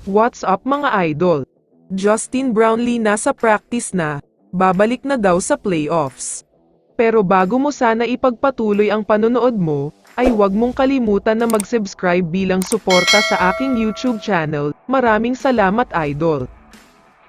What's up mga idol? Justin Brownlee nasa practice na, babalik na daw sa playoffs. Pero bago mo sana ipagpatuloy ang panonood mo, ay huwag mong kalimutan na mag-subscribe bilang suporta sa aking YouTube channel. Maraming salamat idol.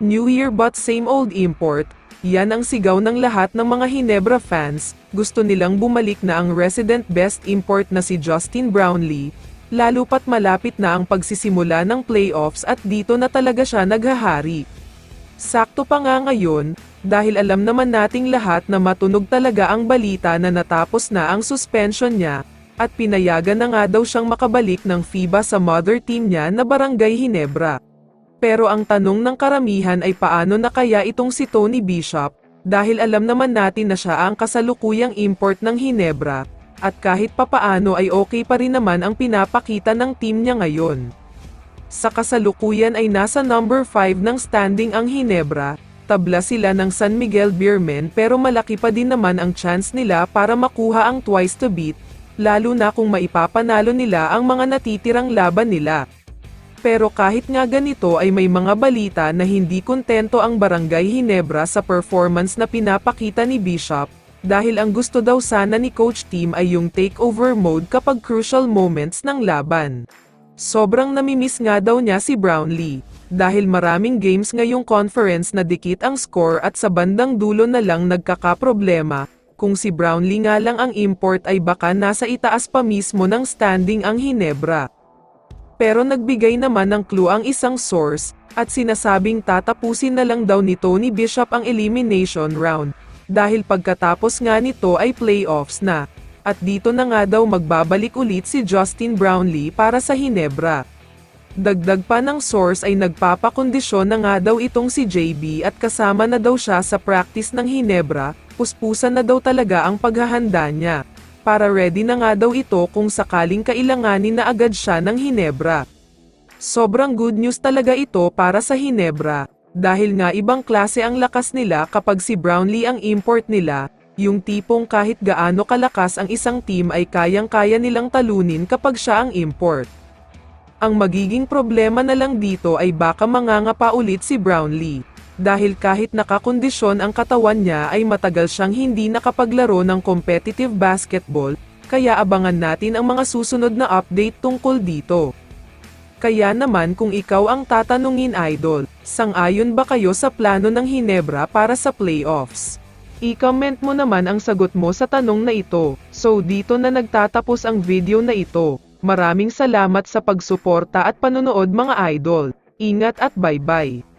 New Year but same old import, yan ang sigaw ng lahat ng mga Hinebra fans. Gusto nilang bumalik na ang resident best import na si Justin Brownlee, lalo pat malapit na ang pagsisimula ng playoffs at dito na talaga siya naghahari. Sakto pa nga ngayon, dahil alam naman nating lahat na matunog talaga ang balita na natapos na ang suspension niya, at pinayagan na nga daw siyang makabalik ng FIBA sa mother team niya na Barangay Hinebra. Pero ang tanong ng karamihan ay paano na kaya itong si Tony Bishop, dahil alam naman natin na siya ang kasalukuyang import ng Hinebra, at kahit papaano ay okay pa rin naman ang pinapakita ng team niya ngayon. Sa kasalukuyan ay nasa number 5 ng standing ang Hinebra, tabla sila ng San Miguel Beermen pero malaki pa din naman ang chance nila para makuha ang twice to beat, lalo na kung maipapanalo nila ang mga natitirang laban nila. Pero kahit nga ganito ay may mga balita na hindi kontento ang Barangay Hinebra sa performance na pinapakita ni Bishop, dahil ang gusto daw sana ni Coach Team ay yung takeover mode kapag crucial moments ng laban. Sobrang namimiss nga daw niya si Brownlee, dahil maraming games ngayong conference na dikit ang score at sa bandang dulo na lang nagkakaproblema. Kung si Brownlee nga lang ang import ay baka nasa itaas pa mismo ng standing ang Hinebra. Pero nagbigay naman ng clue ang isang source, at sinasabing tatapusin na lang daw ni Tony Bishop ang elimination round, dahil pagkatapos nga nito ay playoffs na, at dito na nga daw magbabalik ulit si Justin Brownlee para sa Hinebra. Dagdag pa ng source ay nagpapakondisyon na nga daw itong si JB at kasama na daw siya sa practice ng Hinebra, puspusan na daw talaga ang paghahanda niya, para ready na nga daw ito kung sakaling kailanganin na agad siya ng Hinebra. Sobrang good news talaga ito para sa Hinebra, dahil nga ibang klase ang lakas nila kapag si Brownlee ang import nila, yung tipong kahit gaano kalakas ang isang team ay kayang-kaya nilang talunin kapag siya ang import. Ang magiging problema na lang dito ay baka mangangapa ulit si Brownlee, dahil kahit nakakondisyon ang katawan niya ay matagal siyang hindi nakapaglaro ng competitive basketball, kaya abangan natin ang mga susunod na update tungkol dito. Kaya naman kung ikaw ang tatanungin idol, sang-ayon ba kayo sa plano ng Hinebra para sa playoffs? I-comment mo naman ang sagot mo sa tanong na ito. So dito na nagtatapos ang video na ito. Maraming salamat sa pagsuporta at panonood mga idol. Ingat at bye-bye.